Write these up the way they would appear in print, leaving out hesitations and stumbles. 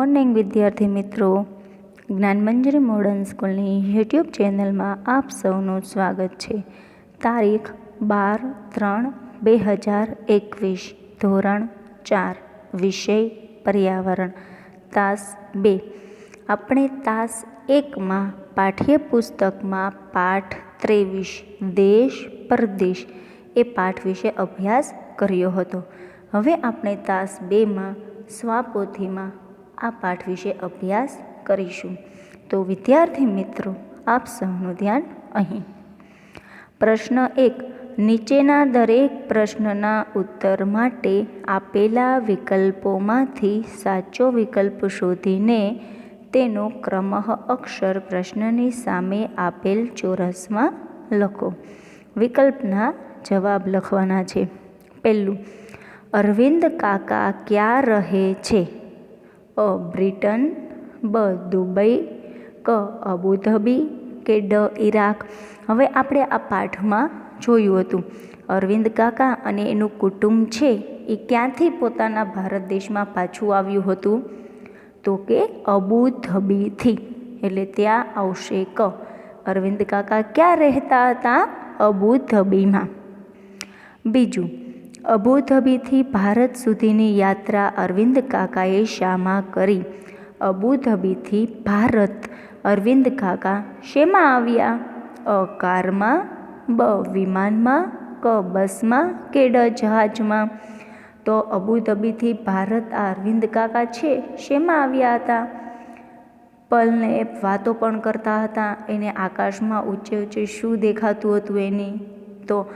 Morning વિદ્યાર્થી મિત્રો, Gyanmanjari modern સ્કૂલની યુટ્યુબ ચેનલમાં આપ સૌનું સ્વાગત છે. તારીખ 12/3/2021, ધોરણ 4, વિષય પર્યાવરણ, તાસ 2. આપણે તાસ 1માં પાઠ્યપુસ્તકમાં પાઠ 23 દેશ પરદેશ એ પાઠ વિશે અભ્યાસ કર્યો હતો. હવે આપણે તાસ 2માં સ્વાપોથીમાં આ પાઠ વિશે અભ્યાસ કરીશું. તો વિદ્યાર્થી મિત્રો, આપ સૌનું ધ્યાન અહીં. પ્રશ્ન 1. નીચેના દરેક પ્રશ્નના ઉત્તર માટે આપેલા વિકલ્પોમાંથી સાચો વિકલ્પ શોધીને તેનો ક્રમઃ અક્ષર પ્રશ્નની સામે આપેલ ચોરસમાં લખો. વિકલ્પના જવાબ લખવાના છે. પહેલું, અરવિંદ કાકા ક્યાં રહે છે? અ. બ્રિટન, બ. દુબઈ, ક. અબુધાબી કે ડ. ઈરાક. હવે આપણે આ પાઠમાં જોયું હતું અરવિંદ કાકા અને એનું કુટુંબ છે એ ક્યાંથી પોતાના ભારત દેશમાં પાછું આવ્યું હતું? તો કે અબુધાબીથી. એટલે ત્યાં આવશે ક. અરવિંદ કાકા ક્યાં રહેતા હતા? અબુધાબીમાં. બીજું, અબુધાબીથી ભારત સુધીની યાત્રા અરવિંદ કાકાએ શામાં કરી? અબુધાબીથી ભારત અરવિંદ કાકા શેમાં આવ્યા? અ. કારમાં, બ. વિમાનમાં, ક. બસમાં કે ડ. જહાજમાં. તો અબુધાબીથી ભારત આ અરવિંદ કાકા છે શેમાં આવ્યા હતા? પલને વાતો પણ કરતા હતા. એને આકાશમાં ઊંચે ઊંચે શું દેખાતું હતું એની? તો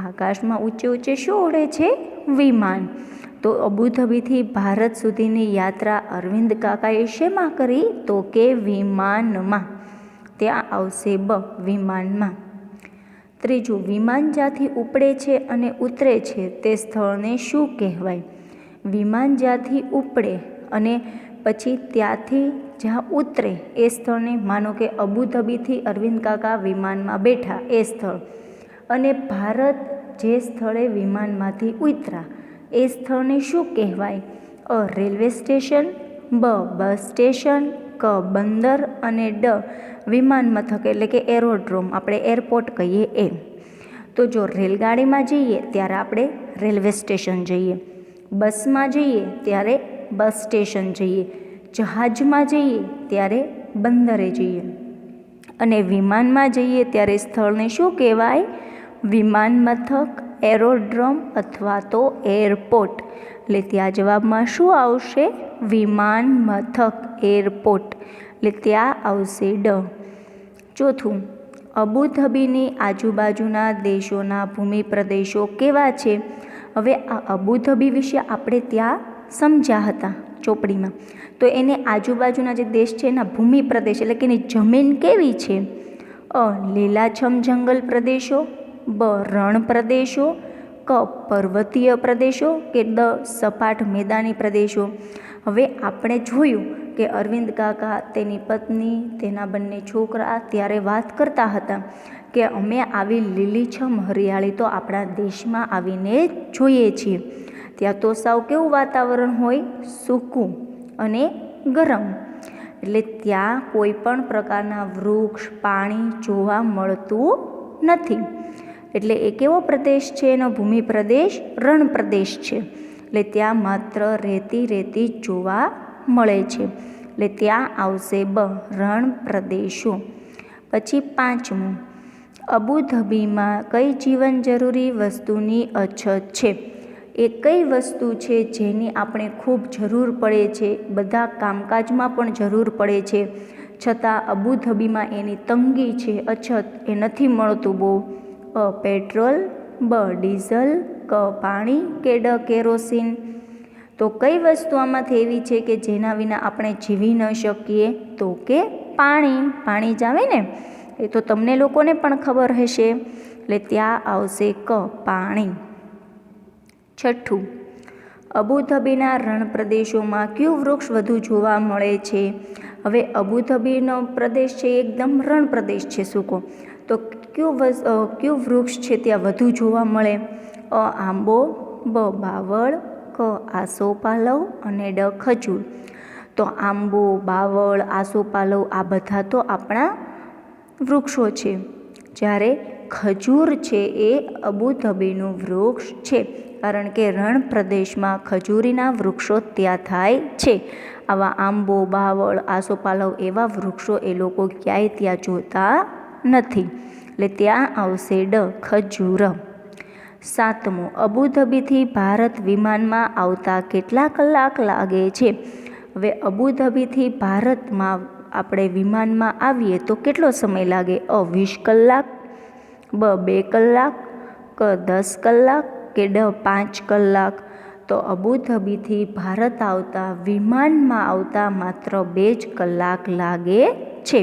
આકાશમાં ઊંચે ઊંચે શું ઉડે છે? વિમાન. તો અબુધાબીથી ભારત સુધીની યાત્રા અરવિંદ કાકાએ શેમાં કરી? તો કે વિમાનમાં. ત્યાં આવશે બ. વિમાનમાં. ત્રીજું, વિમાન જ્યાંથી ઉપડે છે અને ઉતરે છે તે સ્થળને શું કહેવાય? વિમાન જ્યાંથી ઉપડે અને પછી ત્યાંથી જ્યાં ઉતરે એ સ્થળને, માનો કે અબુધાબીથી અરવિંદ કાકા વિમાનમાં બેઠા એ સ્થળ, અને ભારત જે સ્થળે વિમાનમાંથી ઉતર્યા એ સ્થળને શું કહેવાય? અ. રેલવે સ્ટેશન, બ. બસ સ્ટેશન, ક. બંદર અને ડ. વિમાન મથક એટલે કે એરોડ્રોમ, આપણે એરપોર્ટ કહીએ એ. તો જો રેલગાડીમાં જઈએ ત્યારે આપણે રેલવે સ્ટેશન જઈએ, બસમાં જઈએ ત્યારે બસ સ્ટેશન જઈએ, જહાજમાં જઈએ ત્યારે બંદરે જઈએ, અને વિમાનમાં જઈએ ત્યારે સ્થળને શું કહેવાય? વિમાન મથક, એરોડ્રોમ અથવા તો એરપોર્ટ. એટલે ત્યાં જવાબમાં શું આવશે? વિમાન મથક, એરપોર્ટ. એટલે ત્યાં આવશે ડ. ચોથું, અબુધાબીની આજુબાજુના દેશોના ભૂમિ પ્રદેશો કેવા છે? હવે આ અબુધાબી વિશે આપણે ત્યાં સમજ્યા હતા ચોપડીમાં. તો એને આજુબાજુના જે દેશ છે એના ભૂમિ પ્રદેશ એટલે કે એની જમીન કેવી છે? અ. લીલાછમ જંગલ પ્રદેશો, બ. રણ પ્રદેશો, ક. પર્વતીય પ્રદેશો કે ડ. સપાટ મેદાની પ્રદેશો. હવે આપણે જોયું કે અરવિંદ કાકા, તેની પત્ની, તેના બંને છોકરા ત્યારે વાત કરતા હતા કે અમે આવી લીલીછમ હરિયાળી તો આપણા દેશમાં આવીને જોઈએ છીએ. ત્યાં તો સાવ કેવું વાતાવરણ હોય? સૂકું અને ગરમ. એટલે ત્યાં કોઈ પણ પ્રકારના વૃક્ષ, પાણી જોવા મળતું નથી. એટલે એ કેવો પ્રદેશ છે? એનો ભૂમિ પ્રદેશ રણ પ્રદેશ છે. એટલે ત્યાં માત્ર રેતી રેતી જોવા મળે છે. એટલે ત્યાં આવશે બ. રણ પ્રદેશો. પછી પાંચમું, અબુધાબીમાં કઈ જીવન જરૂરી વસ્તુની અછત છે? એ કઈ વસ્તુ છે જેની આપણે ખૂબ જરૂર પડે છે, બધા કામકાજમાં પણ જરૂર પડે છે, છતાં અબુધાબીમાં એની તંગી છે, અછત, એ નથી મળતું બહુ? અ. પેટ્રોલ, બ. ડીઝલ, ક. પાણી કે ડ. કેરોસીન. તો કઈ વસ્તુ આમાંથી એવી છે કે જેના વિના આપણે જીવી ન શકીએ? તો કે પાણી. પાણી જ આવે ને, એ તો તમને લોકોને પણ ખબર હશે. એટલે ત્યાં આવશે ક. પાણી. છઠ્ઠું, અબુધાબીના રણ પ્રદેશોમાં કયું વૃક્ષ વધુ જોવા મળે છે? હવે અબુધાબીનો પ્રદેશ છે એકદમ રણ પ્રદેશ છે, સૂકો. તો કયું વૃક્ષ છે ત્યાં વધુ જોવા મળે? અ. આંબો, બ. બાવળ, ક. આસોપાલવ અને ડ. ખજૂર. તો આંબો, બાવળ, આસોપાલવ આ બધા તો આપણા વૃક્ષો છે. જ્યારે ખજૂર છે એ અબુધાબીનું વૃક્ષ છે, કારણ કે રણ પ્રદેશમાં ખજૂરીના વૃક્ષો ત્યાં થાય છે. આવા આંબો, બાવળ, આસોપાલવ એવા વૃક્ષો એ લોકો ક્યાંય ત્યાં જોતા નથી, એટલે ત્યાં આવશે ડ ખજૂર. 7, અબુધાબીથી ભારત વિમાનમાં આવતા કેટલા કલાક લાગે છે? હવે અબુધાબીથી ભારતમાં આપણે વિમાનમાં આવીએ તો કેટલો સમય લાગે? 20 કલાક, બ 2 કલાક, ક 10 કલાક કે ડ 5 કલાક? તો અબુધાબીથી ભારત આવતા વિમાનમાં આવતા માત્ર 2 જ કલાક લાગે છે.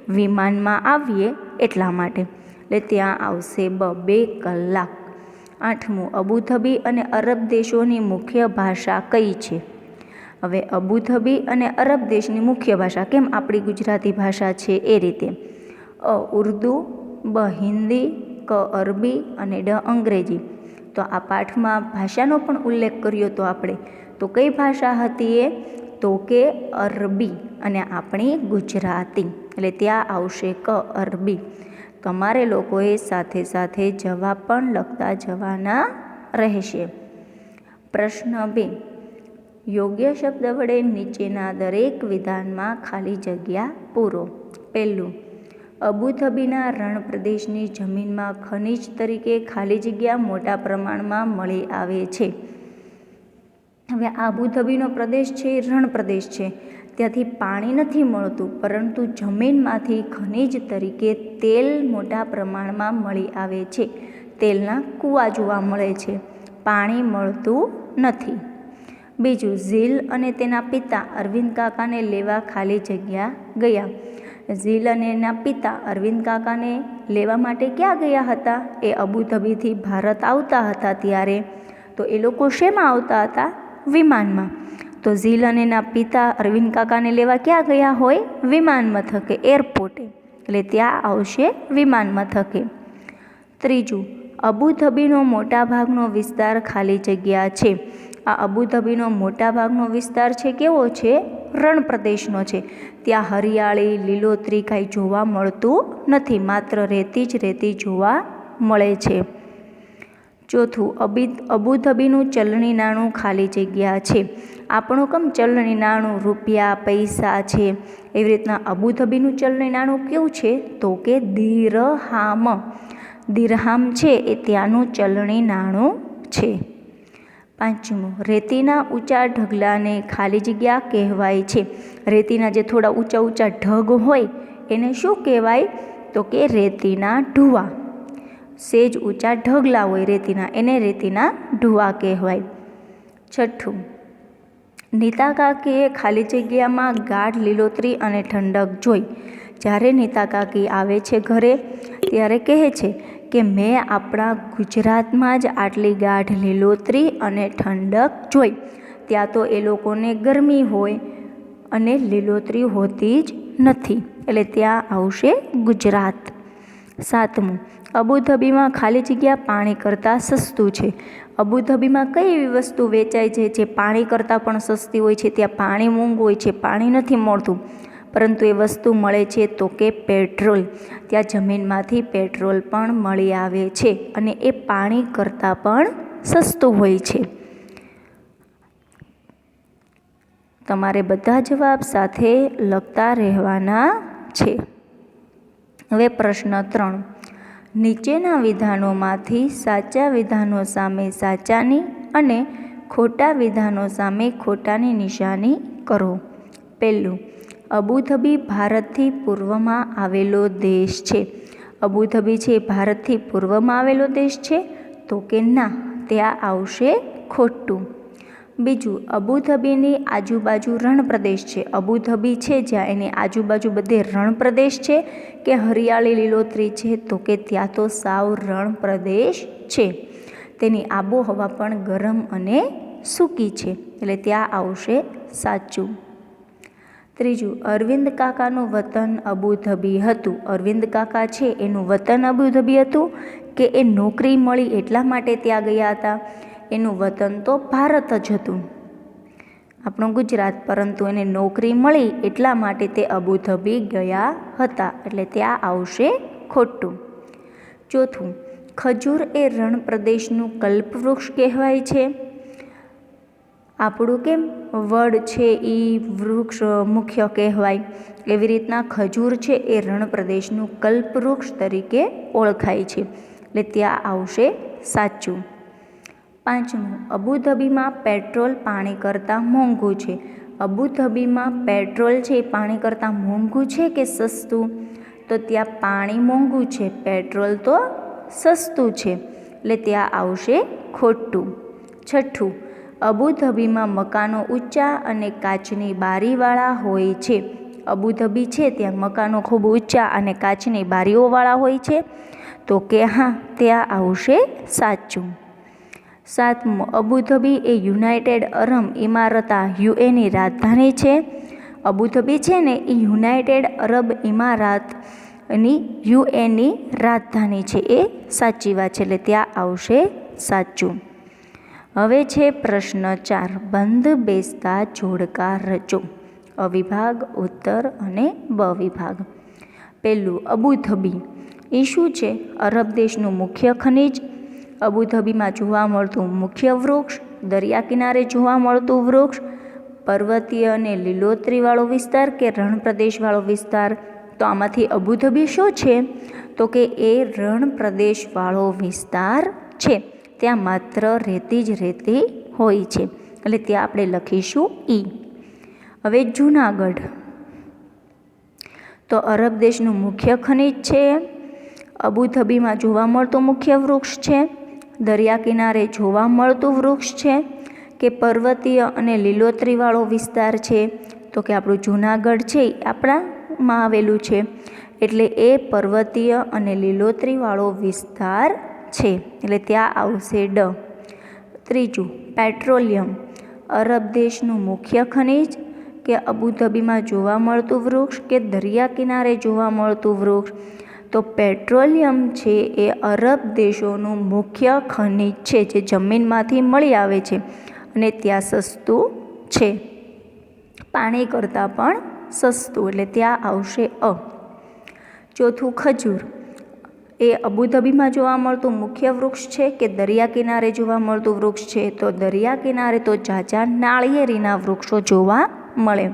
વિમાનમાં આવીએ એટલા માટે, એટલે ત્યાં આવશે બ 2 કલાક. 8, અબુધાબી અને અરબ દેશોની મુખ્ય ભાષા કઈ છે? હવે અબુધાબી અને અરબ દેશની મુખ્ય ભાષા, કેમ આપણી ગુજરાતી ભાષા છે એ રીતે, અ ઉર્દુ, બ હિન્દી, ક અરબી અને ડ અંગ્રેજી. તો આ પાઠમાં ભાષાનો પણ ઉલ્લેખ કર્યો તો આપણે, તો કઈ ભાષા હતી એ? તો કે અરબી અને આપણી ગુજરાતી, એટલે ત્યાં આવશે ક અરબી. તમારે લોકોએ સાથે સાથે જવાબ પણ લખતા જવાના રહેશે. પ્રશ્ન 2, યોગ્ય શબ્દ વડે નીચેના દરેક વિધાનમાં ખાલી જગ્યા પૂરો. 1, અબુધાબીના રણ પ્રદેશની જમીનમાં ખનિજ તરીકે ખાલી જગ્યા મોટા પ્રમાણમાં મળી આવે છે. હવે અબુધાબીનો પ્રદેશ છે એ રણ પ્રદેશ છે, ત્યાંથી પાણી નથી મળતું, પરંતુ જમીનમાંથી ખનિજ તરીકે તેલ મોટા પ્રમાણમાં મળી આવે છે. તેલના કૂવા જોવા મળે છે, પાણી મળતું નથી. 2, ઝીલ અને તેના પિતા અરવિંદ કાકાને લેવા ખાલી જગ્યા ગયા. ઝીલ અને એના પિતા અરવિંદ કાકાને લેવા માટે ક્યાં ગયા હતા? એ અબુધાબીથી ભારત આવતા હતા ત્યારે. તો એ લોકો શેમાં આવતા હતા? વિમાનમાં. તો ઝીલ અને એના પિતા અરવિંદ કાકાને લેવા ક્યાં ગયા હોય? વિમાન મથકે, એરપોર્ટે, એટલે ત્યાં આવશે વિમાન મથકે. 3, અબુધાબીનો મોટા ભાગનો વિસ્તાર ખાલી જગ્યા છે. આ અબુધાબીનો મોટા ભાગનો વિસ્તાર છે કેવો છે? રણ પ્રદેશનો છે. ત્યાં હરિયાળી, લીલોતરી કાંઈ જોવા મળતું નથી, માત્ર રેતી જ રેતી જોવા મળે છે. 4, અબુધાબીનું ચલણી નાણું ખાલી જગ્યા છે. આપણું કેમ ચલણી નાણું રૂપિયા, પૈસા છે, એવી રીતના અબુધાબીનું ચલણી નાણું કેવું છે? તો કે દિરહામ. દિરહામ છે એ ત્યાંનું ચલણી નાણું છે. 5, રેતીના ઊંચા ઢગલાને ખાલી જગ્યા કહેવાય છે. રેતીના જે થોડા ઊંચા ઊંચા ઢગ હોય એને શું કહેવાય? તો કે રેતીના ઢૂવા. સેજ ઊંચા ઢગલા હોય રેતીના, એને રેતીના ઢૂવા કહેવાય. 6, નીતા કાકીએ ખાલી જગ્યામાં ગાઢ લીલોતરી અને ઠંડક જોઈ. જ્યારે નીતા કાકી આવે છે ઘરે ત્યારે કહે છે કે મેં આપણા ગુજરાતમાં જ આટલી ગાઢ લીલોતરી અને ઠંડક જોઈ. ત્યાં તો એ લોકોને ગરમી હોય અને લીલોતરી હોતી જ નથી, એટલે ત્યાં આવશે ગુજરાત. 7, અબુધાબીમાં ખાલી જગ્યા પાણી કરતાં સસ્તું છે. અબુધાબીમાં કઈ એવી વસ્તુ વેચાય છે જે પાણી કરતાં પણ સસ્તી હોય છે? ત્યાં પાણી મોંઘું હોય છે, પાણી નથી મળતું, પરંતુ એ વસ્તુ મળે છે તો કે પેટ્રોલ. ત્યાં જમીનમાંથી પેટ્રોલ પણ મળી આવે છે અને એ પાણી કરતાં પણ સસ્તું હોય છે. તમારે બધા જવાબ સાથે લખતા રહેવાના છે. હવે પ્રશ્ન 3, નીચેના વિધાનોમાંથી સાચા વિધાનો સામે સાચાની અને ખોટા વિધાનો સામે ખોટાની નિશાની કરો. 1, અબુધાબી ભારતથી પૂર્વમાં આવેલો દેશ છે. અબુધાબી છે ભારતથી પૂર્વમાં આવેલો દેશ છે? તો કે ના, ત્યાં આવશે ખોટું. 2, અબુધાબીની આજુબાજુ રણ પ્રદેશ છે. અબુધાબી છે જ્યાં એની આજુબાજુ બધે રણ પ્રદેશ છે કે હરિયાળી લીલોતરી છે? તો કે ત્યાં તો સાવ રણ પ્રદેશ છે. તેની આબોહવા પણ ગરમ અને સૂકી છે, એટલે ત્યાં આવશે સાચું. 3, અરવિંદ કાકાનું વતન અબુધાબી હતું. અરવિંદ કાકા છે એનું વતન અબુધાબી હતું કે એ નોકરી મળી એટલા માટે ત્યાં ગયા હતા? એનું વતન તો ભારત જ હતું. આપણું ગુજરાત, પરંતુ એને નોકરી મળી એટલા માટે તે અબુધાબી ગયા હતા, એટલે ત્યાં આવશે ખોટું. ચોથું, ખજૂર એ રણ પ્રદેશનું કલ્પવૃક્ષ કહેવાય છે. આપણું કેમ વડ છે એ વૃક્ષ મુખ્ય કહેવાય, એવી રીતના ખજૂર છે એ રણ પ્રદેશનું કલ્પવૃક્ષ તરીકે ઓળખાય છે, એટલે ત્યાં આવશે સાચું. પાંચમું, અબુધાબીમાં પેટ્રોલ પાણી કરતાં મોંઘું છે. અબુધાબીમાં પેટ્રોલ છે એ પાણી કરતાં મોંઘું છે કે સસ્તું? તો ત્યાં પાણી મોંઘું છે, પેટ્રોલ તો સસ્તું છે, એટલે ત્યાં આવશે ખોટું. છઠ્ઠું, અબુધાબીમાં મકાનો ઊંચા અને કાચની બારીવાળા હોય છે. અબુધાબી છે ત્યાં મકાનો ખૂબ ઊંચા અને કાચની બારીઓવાળા હોય છે, તો કે હા, ત્યાં આવશે સાચું. સાતમું, અબુધાબી એ યુનાઇટેડ અરબ ઇમારતા યુએની રાજધાની છે. અબુધાબી છે ને એ યુનાઇટેડ અરબ ઇમારાતની યુએની રાજધાની છે, એ સાચી વાત છે, એટલે ત્યાં આવશે સાચું. હવે છે પ્રશ્ન 4, બંધ બેસતા જોડકા રચો. અ વિભાગ, ઉત્તર અને બ વિભાગ. પહેલું, અબુધાબી એ શું છે? અરબ દેશનું મુખ્ય ખનિજ, અબુધાબીમાં જોવા મળતું મુખ્ય વૃક્ષ, દરિયા કિનારે જોવા મળતું વૃક્ષ, પર્વતીય અને લીલોતરીવાળો વિસ્તાર કે રણ પ્રદેશવાળો વિસ્તાર? તો આમાંથી અબુધાબી શું છે? તો કે એ રણ પ્રદેશવાળો વિસ્તાર છે. ત્યાં માત્ર રેતી જ રેતી હોય છે, એટલે ત્યાં આપણે લખીશું ઈ. હવે જૂનાગઢ, તો અરબ દેશનું મુખ્ય ખનિજ છે, અબુધાબીમાં જોવા મળતું મુખ્ય વૃક્ષ છે, દરિયા કિનારે જોવા મળતું વૃક્ષ છે કે પર્વતીય અને લીલોતરીવાળો વિસ્તાર છે? તો કે આપણું જૂનાગઢ છે એ આપણામાં આવેલું છે, એટલે એ પર્વતીય અને લીલોતરીવાળો વિસ્તાર છે, એટલે ત્યાં આવશે ડ. ત્રીજું, પેટ્રોલિયમ, અરબ દેશનું મુખ્ય ખનિજ કે અબુધાબીમાં જોવા મળતું વૃક્ષ કે દરિયા કિનારે જોવા મળતું વૃક્ષ? તો પેટ્રોલિયમ છે એ અરબ દેશોનું મુખ્ય ખનિજ છે, જે જમીનમાંથી મળી આવે છે અને ત્યાં સસ્તું છે, પાણી કરતાં પણ સસ્તું, એટલે ત્યાં આવશે અ. ચોથું, ખજૂર એ અબુધાબીમાં જોવા મળતું મુખ્ય વૃક્ષ છે કે દરિયા કિનારે જોવા મળતું વૃક્ષ છે? તો દરિયા કિનારે તો ઝાઝા નાળિયેરીના વૃક્ષો જોવા મળે.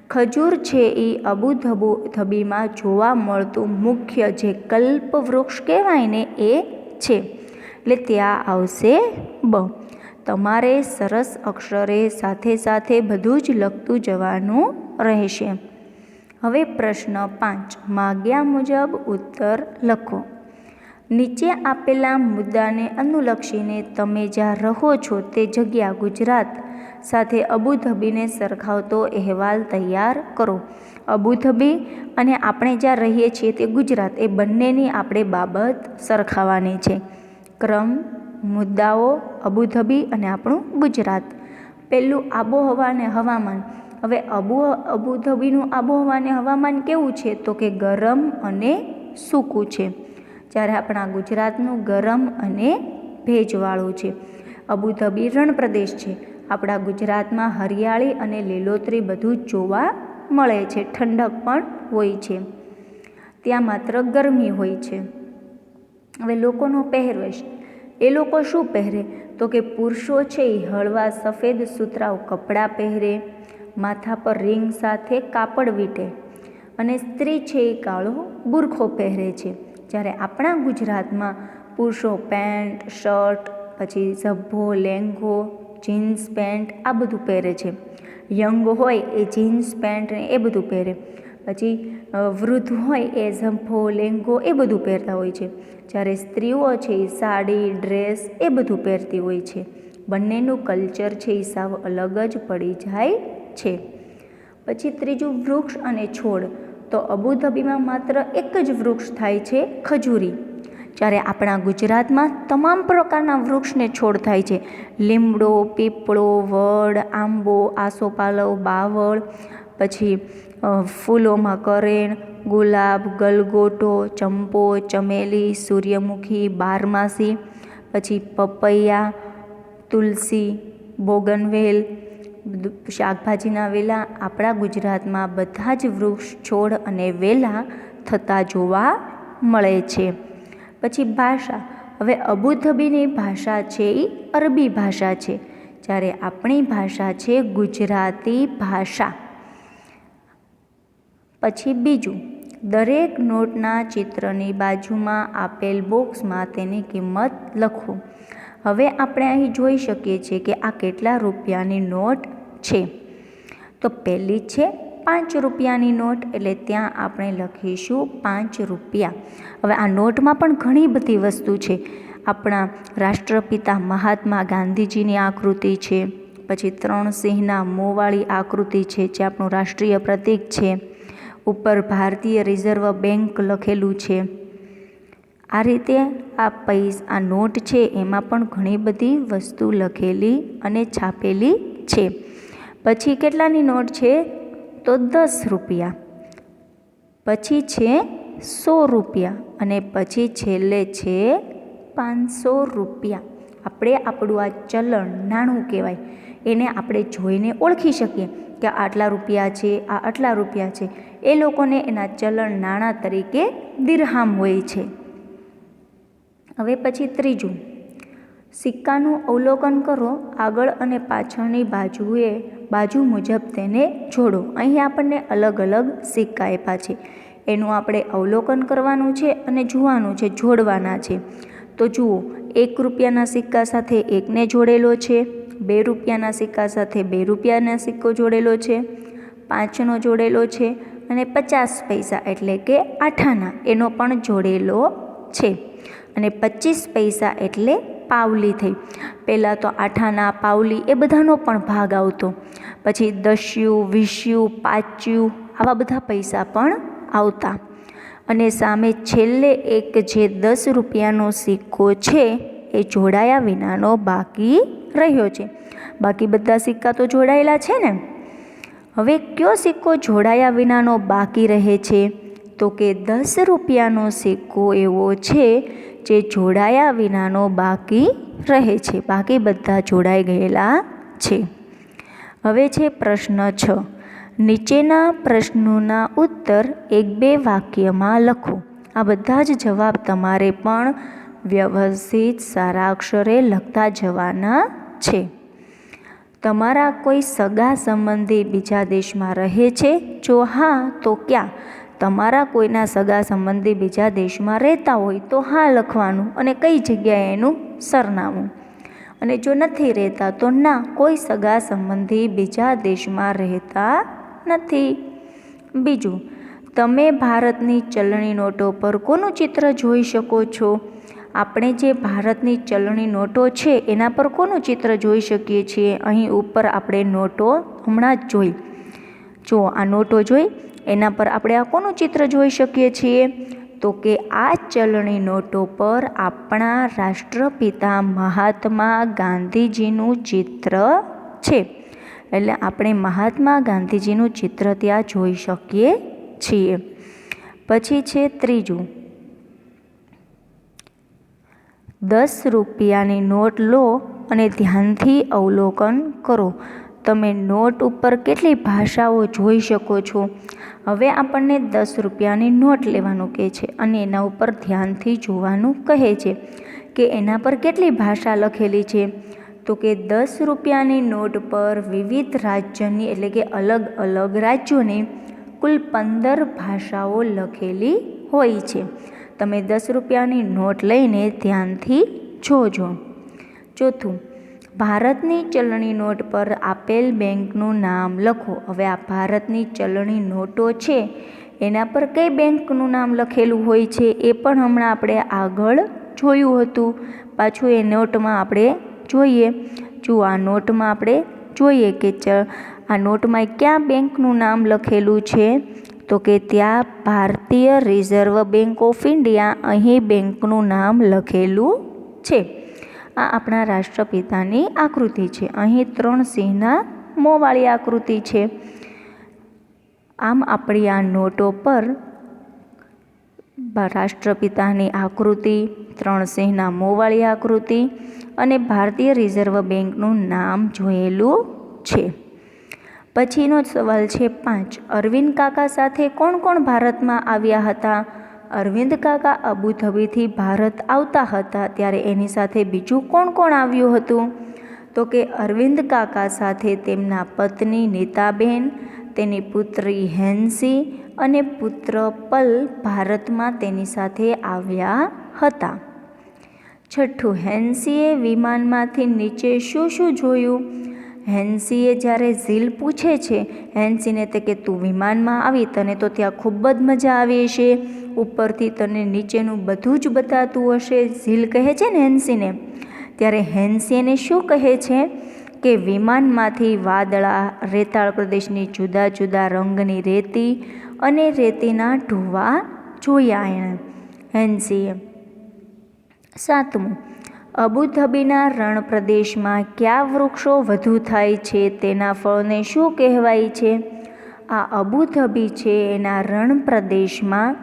ખજૂર છે એ અબુધાબીમાં જોવા મળતું મુખ્ય જે કલ્પ વૃક્ષ કહેવાય ને એ છે, એટલે ત્યાં આવશે બ. તમારે સરસ અક્ષરે સાથે સાથે બધું જ લખતું જવાનું રહેશે. હવે પ્રશ્ન 5, માગ્યા મુજબ ઉત્તર લખો. નીચે આપેલા મુદ્દાને અનુલક્ષીને તમે જ્યાં રહો છો તે જગ્યા ગુજરાત સાથે અબુધાબીને સરખાવતો અહેવાલ તૈયાર કરો. અબુધાબી અને આપણે જ્યાં રહીએ છીએ તે ગુજરાત, એ બંનેની આપણે બાબત સરખાવવાની છે. ક્રમ, મુદ્દાઓ, અબુધાબી અને આપણું ગુજરાત. પહેલું, આબોહવા અને હવામાન. હવે અબુધાબીનું આબોહવા અને હવામાન કેવું છે? તો કે ગરમ અને સૂકું છે, જ્યારે આપણા ગુજરાતનું ગરમ અને ભેજવાળું છે. અબુધાબી રણ પ્રદેશ છે, આપણા ગુજરાતમાં હરિયાળી અને લીલોતરી બધું જ જોવા મળે છે, ઠંડક પણ હોય છે, ત્યાં માત્ર ગરમી હોય છે. હવે લોકોનો પહેરવેશ, એ લોકો શું પહેરે? તો કે પુરુષો છે એ હળવા સફેદ સુતરાઉ કપડાં પહેરે, માથા પર રીંગ સાથે કાપડ વીંટે, અને સ્ત્રી છે એ કાળો બુરખો પહેરે છે. જ્યારે આપણા ગુજરાતમાં પુરુષો પેન્ટ, શર્ટ, પછી ઝભ્ભો, લેંઘો, જીન્સ પેન્ટ આ બધું પહેરે છે. યંગ હોય એ જીન્સ પેન્ટ એ બધું પહેરે, પછી વૃદ્ધ હોય એ ઝભ્ભો, લેંઘો એ બધું પહેરતા હોય છે. જ્યારે સ્ત્રીઓ છે એ સાડી, ડ્રેસ એ બધું પહેરતી હોય છે. બંનેનું કલ્ચર છે એ સાવ અલગ જ પડી જાય છે. પછી ત્રીજું, વૃક્ષ અને છોડ. તો અબુધાબીમાં માત્ર એક જ વૃક્ષ થાય છે, ખજૂરી, જ્યારે આપણા ગુજરાતમાં તમામ પ્રકારના વૃક્ષને છોડ થાય છે. લીમડો, પીપળો, વડ, આંબો, આસોપાલવ, બાવળ, પછી ફૂલોમાં કરેણ, ગુલાબ, ગલગોટો, ચંપો, ચમેલી, સૂર્યમુખી, બારમાસી, પછી પપૈયા, તુલસી, બોગનવેલ, શાકભાજીના વેલા આપણા ગુજરાતમાં બધા જ વૃક્ષ છોડ અને વેલા થતા જોવા મળે છે. પછી ભાષા. હવે અબુધાબીની ભાષા છે એ અરબી ભાષા છે, જ્યારે આપણી ભાષા છે ગુજરાતી ભાષા. પછી બીજું, દરેક નોટના ચિત્રની બાજુમાં આપેલ બોક્સમાં તેની કિંમત લખો. હવે આપણે અહીં જોઈ શકીએ છીએ કે આ કેટલા રૂપિયાની નોટ છે. તો પહેલી છે 5 રૂપિયાની નોટ, એટલે ત્યાં આપણે લખીશું 5 રૂપિયા. હવે આ નોટમાં પણ ઘણી બધી વસ્તુ છે. આપણા રાષ્ટ્રપિતા મહાત્મા ગાંધીજીની આકૃતિ છે, પછી 3 સિંહના મોંવાળી આકૃતિ છે જે આપણું રાષ્ટ્રીય પ્રતીક છે. ઉપર ભારતીય રિઝર્વ બેંક લખેલું છે. આ રીતે આ નોટ છે એમાં પણ ઘણી બધી વસ્તુ લખેલી અને છાપેલી છે. પછી કેટલાની નોટ છે? તો 10 રૂપિયા, પછી છે 100 રૂપિયા અને પછી છેલ્લે છે 500 રૂપિયા. આપણે આપણું આ ચલણ નાણું કહેવાય, એને આપણે જોઈને ઓળખી શકીએ કે આટલા રૂપિયા છે, આ આટલા રૂપિયા છે. એ લોકોને એના ચલણ નાણાં તરીકે દિરહામ હોય છે. હવે પછી ત્રીજું, સિક્કાનું અવલોકન કરો, આગળ અને પાછળની બાજુ મુજબ તેને જોડો. અહીં આપણને અલગ અલગ સિક્કા આપ્યા છે, એનું આપણે અવલોકન કરવાનું છે અને જોવાનું છે, જોડવાના છે. તો જુઓ, 1 રૂપિયાના સિક્કા સાથે 1ને જોડેલો છે, 2 રૂપિયાના સિક્કા સાથે 2 રૂપિયાના સિક્કો જોડેલો છે, 5નો જોડેલો છે અને 50 પૈસા એટલે કે 8 આના એનો પણ જોડેલો છે. અને 25 પૈસા એટલે પાવલી થઈ. પહેલાં તો 8 આના, પાવલી એ બધાનો પણ ભાગ આવતો. પછી 10, 20, 5 આવા બધા પૈસા પણ આવતા. અને સામે છેલ્લે એક જે 10 રૂપિયાનો સિક્કો છે એ જોડાયા વિનાનો બાકી રહ્યો છે. બાકી બધા સિક્કા તો જોડાયેલા છે ને. હવે કયો સિક્કો જોડાયા વિનાનો બાકી રહે છે? તો કે 10 રૂપિયાનો સિક્કો એવો છે જે જોડાયા વિનાનો બાકી રહે છે. બાકી બધા જોડાઈ ગયેલા છે. હવે છે પ્રશ્ન 6. નીચેના પ્રશ્નોના ઉત્તર 1-2 વાક્યમાં લખો. આ બધા જ જવાબ તમારે પણ વ્યવસ્થિત સારા અક્ષરે લખતા જવાના છે. તમારા કોઈ સગા સંબંધી બીજા દેશમાં રહે છે? જો હા તો ક્યાં? તમારા કોઈના સગા સંબંધી બીજા દેશમાં રહેતા હોય તો હા લખવાનું અને કઈ જગ્યાએ એનું સરનામું. અને જો નથી રહેતા તો ના, કોઈ સગા સંબંધી બીજા દેશમાં રહેતા નથી. બીજું, તમે ભારતની ચલણી નોટો પર કોનું ચિત્ર જોઈ શકો છો? આપણે જે ભારતની ચલણી નોટો છે એના પર કોનું ચિત્ર જોઈ શકીએ છીએ? અહીં ઉપર આપણે નોટો હમણાં જ જોઈ. જો આ નોટો જોઈ, એના પર આપણે આ કોનું ચિત્ર જોઈ શકીએ છીએ? તો કે આ ચલણી નોટો પર આપણા રાષ્ટ્રપિતા મહાત્મા ગાંધીજીનું ચિત્ર છે. એટલે આપણે મહાત્મા ગાંધીજીનું ચિત્ર ત્યાં જોઈ શકીએ છીએ. પછી છે ત્રીજું, 10 રૂપિયાની નોટ લો અને ધ્યાનથી અવલોકન કરો. તમે નોટ ઉપર કેટલી ભાષાઓ જોઈ શકો છો? હવે આપણને 10 રૂપિયાની નોટ લેવાનું કહે છે અને એના ઉપર ધ્યાનથી જોવાનું કહે છે કે એના પર કેટલી ભાષા લખેલી છે. તો કે 10 રૂપિયાની નોટ પર વિવિધ રાજ્યની એટલે કે અલગ અલગ રાજ્યોની કુલ 15 ભાષાઓ લખેલી હોય છે. તમે 10 રૂપિયાની નોટ લઈને ધ્યાનથી જોજો. ચોથું, ભારતની ચલણી નોટ પર આપેલ બેંકનું નામ લખો. હવે આ ભારતની ચલણી નોટો છે એના પર કઈ બેંકનું નામ લખેલું હોય છે એ પણ હમણાં આપણે આગળ જોયું હતું. પાછું એ નોટમાં આપણે જોઈએ. જો આ નોટમાં આપણે જોઈએ કે આ નોટમાં ક્યાં બેંકનું નામ લખેલું છે? તો કે ત્યાં ભારતીય રિઝર્વ બેંક ઓફ ઇન્ડિયા, અહીં બેંકનું નામ લખેલું છે. આ આપણા રાષ્ટ્રપિતાની આકૃતિ છે. અહીં 3 સિંહના મોંવાળી આકૃતિ છે. આમ આપણી આ નોટો પર રાષ્ટ્રપિતાની આકૃતિ, 3 સિંહના મોંવાળી આકૃતિ અને ભારતીય રિઝર્વ બેંકનું નામ જોયેલું છે. પછીનો સવાલ છે 5. અરવિંદ કાકા સાથે કોણ કોણ ભારતમાં આવ્યા હતા? અરવિંદ કાકા અબુધાબીથી ભારત આવતા હતા ત્યારે એની સાથે બીજું કોણ કોણ આવ્યું હતું? તો કે અરવિંદ કાકા સાથે તેમના પત્ની નીતાબેન, તેની પુત્રી હેન્સી અને પુત્ર પલ ભારતમાં તેની સાથે આવ્યા હતા. 6. હેન્સીએ વિમાનમાંથી નીચે શું શું જોયું? હેન્સીએ જ્યારે ઝીલ પૂછે છે હેન્સીને તે કે તું વિમાનમાં આવી, તને તો ત્યાં ખૂબ જ મજા આવી હશે, ઉપરથી તને નીચેનું બધું જ બતાતું હશે, ઝીલ કહે છે ને હેન્સીને. ત્યારે હેન્સી એને શું કહે છે કે વિમાનમાંથી વાદળા, રેતાળ પ્રદેશની જુદા જુદા રંગની રેતી અને રેતીના ઢોવા જોયા એણે હેન્સીએ. 7. અબુધાબીના રણ પ્રદેશમાં કયા વૃક્ષો વધુ થાય છે? તેના ફળને શું કહેવાય છે? આ અબુધાબી છે એના રણ પ્રદેશમાં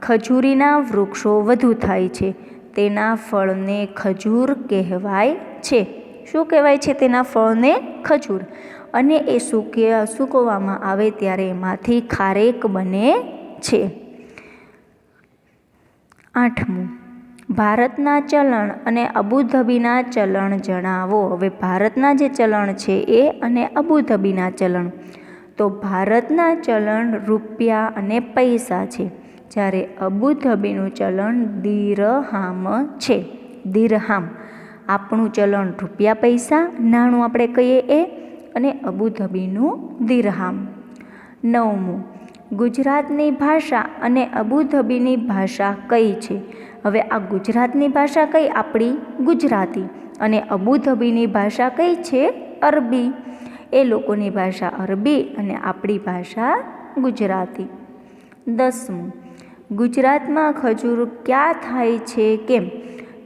ખજૂરીના વૃક્ષો વધુ થાય છે. તેના ફળને ખજૂર કહેવાય છે. શું કહેવાય છે? તેના ફળને ખજૂર. અને એ સૂકવવામાં આવે ત્યારે એમાંથી ખારેક બને છે. 8. ભારતના ચલણ અને અબુધાબીના ચલણ જણાવો. હવે ભારતના જે ચલણ છે એ અને અબુધાબીના ચલણ. તો ભારતના ચલણ રૂપિયા અને પૈસા છે, જ્યારે અબુધાબીનું ચલણ દિરહામ છે. દિરહામ આપણું ચલણ રૂપિયા પૈસા નાણું આપણે કહીએ એ, અને અબુધાબીનું દિરહામ. 9. ગુજરાતની ભાષા અને અબુધાબીની ભાષા કઈ છે? હવે આ ગુજરાતની ભાષા કઈ? આપણી ગુજરાતી. અને અબુધાબીની ભાષા કઈ છે? અરબી. એ લોકોની ભાષા અરબી અને આપણી ભાષા ગુજરાતી. 10. ગુજરાતમાં ખજૂર ક્યાં થાય છે? કેમ?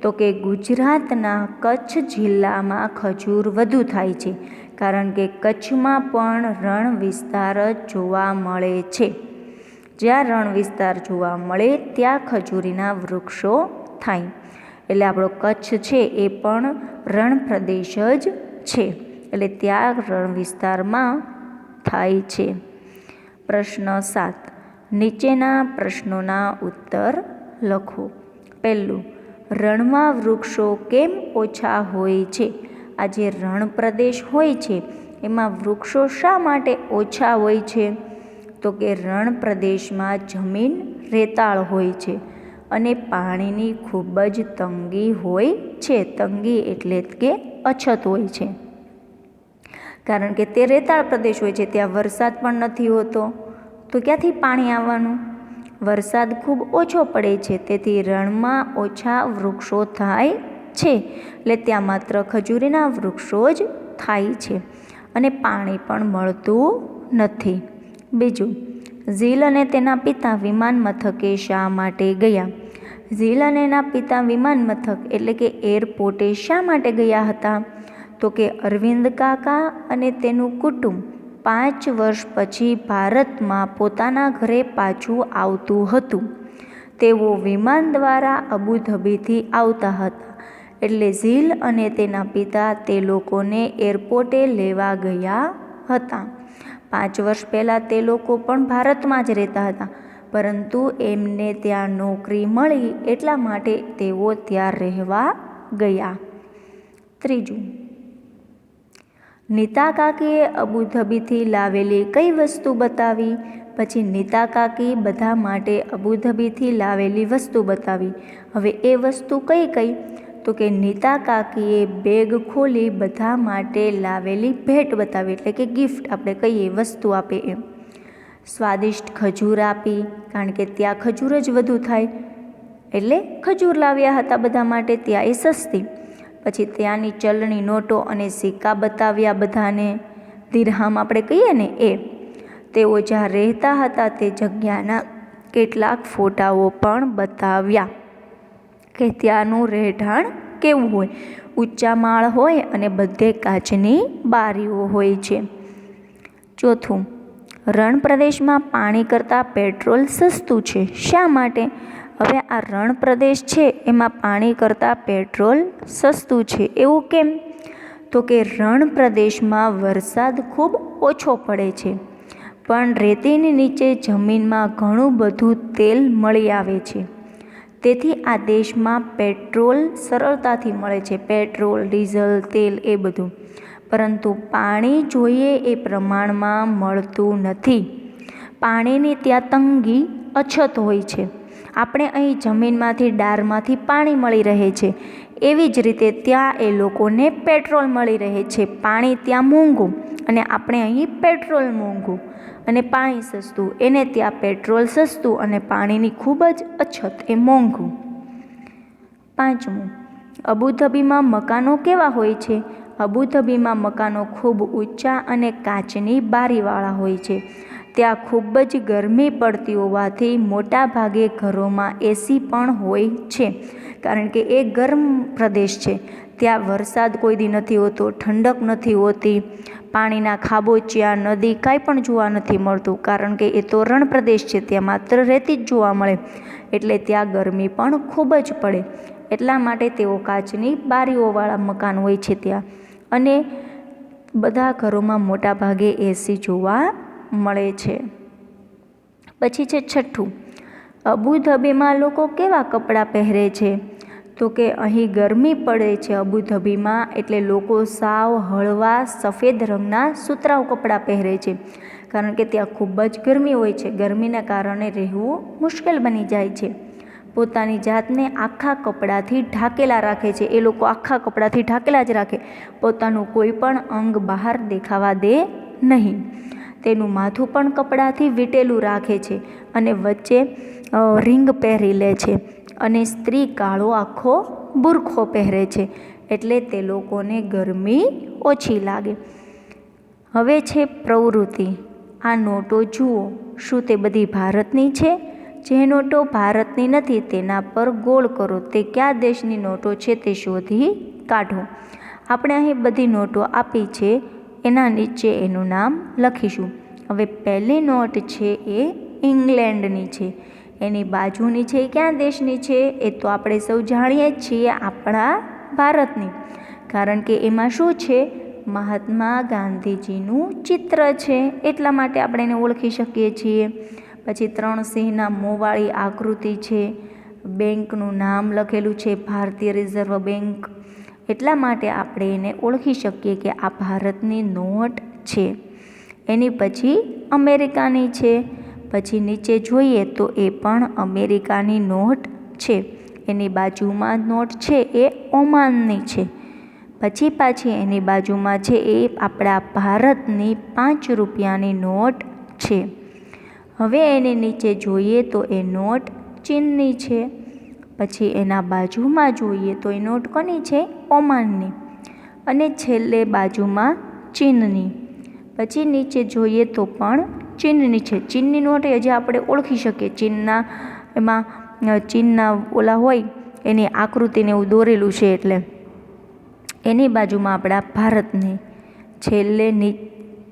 તો કે ગુજરાતના કચ્છ જિલ્લામાં ખજૂર વધુ થાય છે, કારણ કે કચ્છમાં પણ રણ વિસ્તાર જોવા મળે છે. જ્યાં રણ વિસ્તાર જોવા મળે ત્યાં ખજૂરીના વૃક્ષો થાય. એટલે આપણો કચ્છ છે એ પણ રણ પ્રદેશ જ છે, એટલે ત્યાં રણ વિસ્તારમાં થાય છે. પ્રશ્ન 7. નીચેના પ્રશ્નોના ઉત્તર લખો. 1. રણમાં વૃક્ષો કેમ ઓછા હોય છે? આ જે રણ પ્રદેશ હોય છે એમાં વૃક્ષો શા માટે ઓછા હોય છે? તો કે રણ પ્રદેશમાં જમીન રેતાળ હોય છે અને પાણીની ખૂબ જ તંગી હોય છે. તંગી એટલે કે અછત હોય છે, કારણ કે તે રેતાળ પ્રદેશ હોય છે, ત્યાં વરસાદ પણ નથી હોતો, તો ક્યાંથી પાણી આવવાનું? વરસાદ ખૂબ ઓછો પડે છે, તેથી રણમાં ઓછા વૃક્ષો થાય છે, એટલે ત્યાં માત્ર ખજૂરીના વૃક્ષો જ થાય છે અને પાણી પણ મળતું નથી. 2. ઝીલ અને તેના પિતા વિમાન મથકે શા માટે ગયા? ઝીલ અને એના પિતા વિમાન મથક એટલે કે એરપોર્ટે શા માટે ગયા હતા? તો કે અરવિંદ કાકા અને તેનું કુટુંબ 5 વર્ષ પછી ભારતમાં પોતાના ઘરે પાછું આવતું હતું. તેઓ વિમાન દ્વારા અબુધાબીથી આવતા હતા, એટલે ઝીલ અને તેના પિતા તે લોકોને એરપોર્ટે લેવા ગયા હતા. 5 વર્ષ પહેલાં તે લોકો પણ ભારતમાં જ રહેતા હતા, પરંતુ એમને ત્યાં નોકરી મળી એટલા માટે તેઓ ત્યાં રહેવા ગયા. 3. નીતા કાકીએ અબુધાબીથી લાવેલી કઈ વસ્તુ બતાવી? પછી નીતા કાકી બધા માટે અબુધાબીથી લાવેલી વસ્તુ બતાવી. હવે એ વસ્તુ કઈ કઈ? તો કે નીતા કાકીએ બેગ ખોલી બધા માટે લાવેલી ભેટ બતાવી, એટલે કે ગિફ્ટ આપણે કહીએ, વસ્તુ આપે એમ. સ્વાદિષ્ટ ખજૂર આપી, કારણ કે ત્યાં ખજૂર જ વધુ થાય, એટલે ખજૂર લાવ્યા હતા બધા માટે, ત્યાં એ સસ્તી. પછી ત્યાંની ચલણી નોટો અને સિક્કા બતાવ્યા બધાને, દિરહામ આપણે કહીએ ને એ. તેઓ જ્યાં રહેતા હતા તે જગ્યાના કેટલાક ફોટાઓ પણ બતાવ્યા કે ત્યાંનું રહેઠાણ કેવું હોય. ઊંચા માળ હોય અને બધે કાચની બારીઓ હોય છે. 4. રણ પ્રદેશમાં પાણી કરતાં પેટ્રોલ સસ્તું છે, શા માટે? હવે આ રણ પ્રદેશ છે એમાં પાણી કરતાં પેટ્રોલ સસ્તું છે, એવું કેમ? તો કે રણ પ્રદેશમાં વરસાદ ખૂબ ઓછો પડે છે, પણ રેતીની નીચે જમીનમાં ઘણું બધું તેલ મળી આવે છે. તેથી આ દેશમાં પેટ્રોલ સરળતાથી મળે છે, પેટ્રોલ, ડીઝલ, તેલ એ બધું. પરંતુ પાણી જોઈએ એ પ્રમાણમાં મળતું નથી. પાણીની ત્યાં તંગી, અછત હોય છે. આપણે અહીં જમીનમાંથી, ડારમાંથી પાણી મળી રહે છે, એવી જ રીતે ત્યાં એ લોકોને પેટ્રોલ મળી રહે છે. પાણી ત્યાં મોંઘું અને આપણે અહીં પેટ્રોલ મોંઘું અને પાણી સસ્તું. એને ત્યાં પેટ્રોલ સસ્તું અને પાણીની ખૂબ જ અછત, એ મોંઘું. 5, અબુધાબીમાં મકાનો કેવા હોય છે? અબુધાબીમાં મકાનો ખૂબ ઊંચા અને કાચની બારીવાળા હોય છે. ત્યાં ખૂબ જ ગરમી પડતી હોવાથી મોટા ભાગે ઘરોમાં એસી પણ હોય છે, કારણ કે એ ગરમ પ્રદેશ છે. ત્યાં વરસાદ કોઈ દી નથી હોતો, ઠંડક નથી હોતી, પાણીના ખાબોચિયા, નદી કાંઈ પણ જોવા નથી મળતું, કારણ કે એ તો રણ પ્રદેશ છે. ત્યાં માત્ર રેતી જ જોવા મળે, એટલે ત્યાં ગરમી પણ ખૂબ જ પડે. એટલા માટે તેઓ કાચની બારીઓવાળા મકાન હોય છે ત્યાં, અને બધા ઘરોમાં મોટા ભાગે એસી જોવા મળે છે. પછી છે 6, અબુધાબીમાં લોકો કેવા કપડાં પહેરે છે? તો કે અહીં ગરમી પડે છે અબુધાબીમાં, એટલે લોકો સાવ હળવા સફેદ રંગના સુતરાઉ કપડાં પહેરે છે, કારણ કે ત્યાં ખૂબ જ ગરમી હોય છે. ગરમીના કારણે રહેવું મુશ્કેલ બની જાય છે. પોતાની જાતને આખા કપડાથી ઢાંકેલા રાખે છે. એ લોકો આખા કપડાથી ઢાંકેલા જ રાખે, પોતાનું કોઈ પણ અંગ બહાર દેખાવા દે નહીં. તેનું માથું પણ કપડાથી વીંટેલું રાખે છે અને વચ્ચે રિંગ પહેરી લે છે. અને સ્ત્રી કાળો આખો બુરખો પહેરે છે, એટલે તે લોકોને ગરમી ઓછી લાગે. હવે છે પ્રવૃત્તિ. આ નોટો જુઓ, શું તે બધી ભારતની છે? જે નોટો ભારતની નથી તેના પર ગોળ કરો. તે કયા દેશની નોટો છે તે શોધી કાઢો. આપણે અહીં બધી નોટો આપી છે, એના નીચે એનું નામ લખીશું. હવે પહેલી નોટ છે એ ઇંગ્લેન્ડની છે. એની બાજુની છે એ કયા દેશની છે? એ તો આપણે સૌ જાણીએ જ છીએ, આપણા ભારતની, કારણ કે એમાં શું છે? મહાત્મા ગાંધીજીનું ચિત્ર છે, એટલા માટે આપણે એને ઓળખી શકીએ છીએ. પછી 3 સિંહના મોંવાળી આકૃતિ છે. બેંકનું નામ લખેલું છે, ભારતીય રિઝર્વ બેંક, એટલા માટે આપણે એને ઓળખી શકીએ કે આ ભારતની નોટ છે. એની પછી અમેરિકાની છે. પછી નીચે જોઈએ તો એ પણ અમેરિકાની નોટ છે. એની બાજુમાં નોટ છે એ ઓમાનની છે. પછી પાછી એની બાજુમાં છે એ આપણા ભારતની 5 રૂપિયાની નોટ છે. હવે એની નીચે જોઈએ તો એ નોટ ચીનની છે. પછી એના બાજુમાં જોઈએ તો એ નોટ કોની છે? ઓમાનની. અને છેલ્લે બાજુમાં ચીનની. પછી નીચે જોઈએ તો પણ ચીનની છે. ચીનની નોટ હજી આપણે ઓળખી શકીએ. ચીનના ઓલા હોય એની આકૃતિને એવું દોરેલું છે, એટલે એની બાજુમાં આપણા ભારતની. છેલ્લે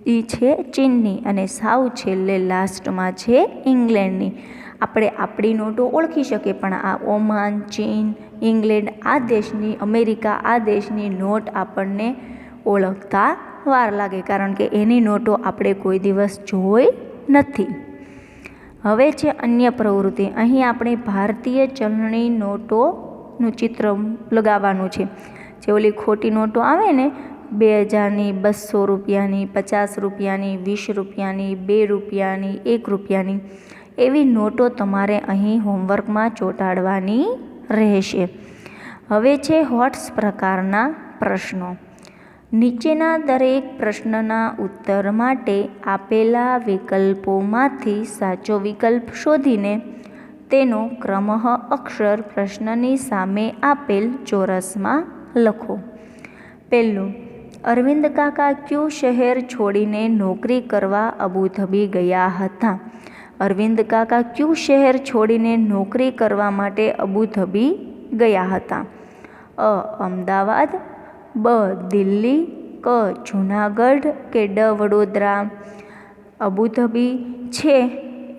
એ છે ચીનની અને સાવ છેલ્લે લાસ્ટમાં છે ઇંગ્લેન્ડની. આપણે આપણી નોટો ઓળખી શકીએ, પણ આ ઓમાન, ચીન, ઇંગ્લેન્ડ આ દેશની, અમેરિકા આ દેશની નોટ આપણને ઓળખતા વાર લાગે, કારણ કે એની નોટો આપણે કોઈ દિવસ જોઈ નથી. હવે છે અન્ય પ્રવૃત્તિ. અહીં આપણે ભારતીય ચલણી નોટોનું ચિત્ર લગાવવાનું છે. જે ઓલી ખોટી નોટો આવે ને, 2000ની, 200 રૂપિયાની, 50 રૂપિયાની, 20 રૂપિયાની, 2 રૂપિયાની, 1 રૂપિયાની, એવી નોટો તમારે અહીં હોમવર્કમાં ચોંટાડવાની રહેશે. હવે છે હોટ્સ પ્રકારના પ્રશ્નો. નીચેના દરેક પ્રશ્નના ઉત્તર માટે આપેલા વિકલ્પોમાંથી સાચો વિકલ્પ શોધીને તેનો ક્રમશ અક્ષર પ્રશ્નની સામે આપેલ ચોરસમાં લખો. પહેલું, અરવિંદ કાકા કયું શહેર છોડીને નોકરી કરવા અબુધાબી ગયા હતા? અરવિંદ કાકા કયું શહેર છોડીને નોકરી કરવા માટે અબુધાબી ગયા હતા? અ. અમદાવાદ, બ. દિલ્હી, ક. જૂનાગઢ કે ડ. વડોદરા? અબુધાબી છે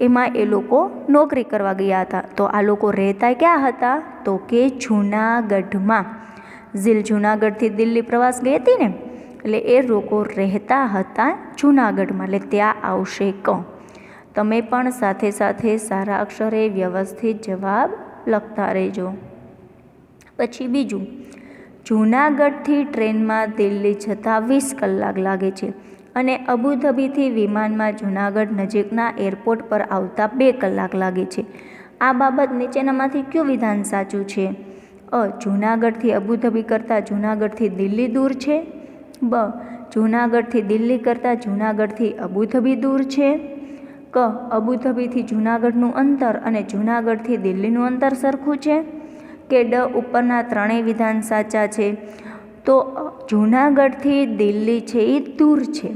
એમાં એ લોકો નોકરી કરવા ગયા હતા. તો આ લોકો રહેતા ક્યાં હતા? તો કે જૂનાગઢમાં. ઝીલ જૂનાગઢથી દિલ્હી પ્રવાસ ગઈ હતી ને, એટલે એ લોકો રહેતા હતા જૂનાગઢમાં, એટલે ત્યાં આવશે ક. તમે પણ સાથે સાથે સારા અક્ષરે વ્યવસ્થિત જવાબ લખતા રહેજો. પછી બીજું, જૂનાગઢથી ટ્રેનમાં દિલ્હી જતાં 20 કલાક લાગે છે અને અબુધાબીથી વિમાનમાં જૂનાગઢ નજીકના એરપોર્ટ પર આવતા 2 કલાક લાગે છે. આ બાબત નીચેનામાંથી કયું વિધાન સાચું છે? અ. જૂનાગઢથી અબુધાબી કરતાં જૂનાગઢથી દિલ્હી દૂર છે. બ. જૂનાગઢથી દિલ્હી કરતાં જૂનાગઢથી અબુધાબી દૂર છે. ક. અબુધાબીથી જૂનાગઢનું અંતર અને જૂનાગઢથી દિલ્હીનું અંતર સરખું છે. કે ડ. ઉપરના ત્રણેય વિધાન સાચા છે. તો જૂનાગઢથી દિલ્હી છે એ દૂર છે,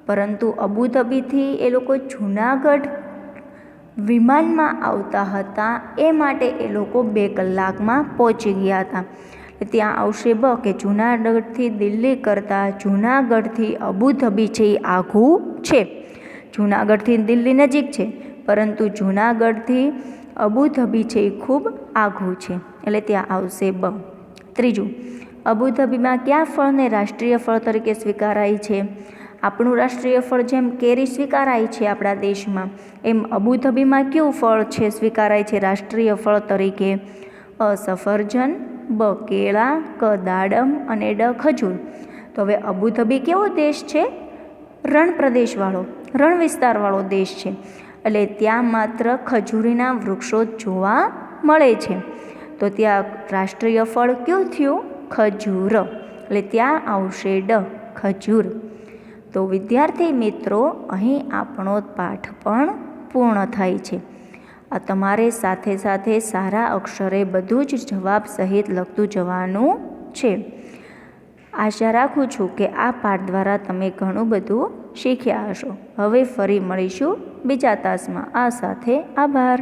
પરંતુ અબુધાબીથી એ લોકો જૂનાગઢ વિમાનમાં આવતા હતા, એ માટે એ લોકો 2 કલાકમાં પહોંચી ગયા હતા. ત્યાં આવશે બ. કે જૂનાગઢથી દિલ્હી કરતાં જૂનાગઢથી અબુધાબી છે એ આઘું છે. જૂનાગઢથી દિલ્હી નજીક છે, પરંતુ જૂનાગઢથી અબુધાબી છે એ ખૂબ આઘું છે, એટલે ત્યાં આવશે બ. ત્રીજું, અબુધાબીમાં કયા ફળને રાષ્ટ્રીય ફળ તરીકે સ્વીકારાય છે? આપણું રાષ્ટ્રીય ફળ જેમ કેરી સ્વીકારાય છે આપણા દેશમાં, એમ અબુધાબીમાં કયું ફળ છે સ્વીકારાય છે રાષ્ટ્રીય ફળ તરીકે? અ. સફરજન, બ. કેળા, ક. દાડમ અને ડ. ખજૂર. તો હવે અબુધાબી કેવો દેશ છે? રણ પ્રદેશવાળો, રણ વિસ્તારવાળો દેશ છે, એટલે ત્યાં માત્ર ખજૂરીના વૃક્ષો જોવા મળે છે. તો ત્યાં રાષ્ટ્રીય ફળ કયું થયું? ખજૂર, એટલે ત્યાં આવશે ડ. ખજૂર. તો વિદ્યાર્થી મિત્રો, અહીં આપણો પાઠ પણ પૂર્ણ થાય છે. આ તમારે સાથે સાથે સારા અક્ષરે બધું જ જવાબ સહિત લખતું જવાનું છે. આશા રાખું છું કે આ પાઠ દ્વારા તમે ઘણું બધું શીખ્યા હશો. હવે ફરી મળીશું બીજા તાસમાં. આ સાથે આભાર.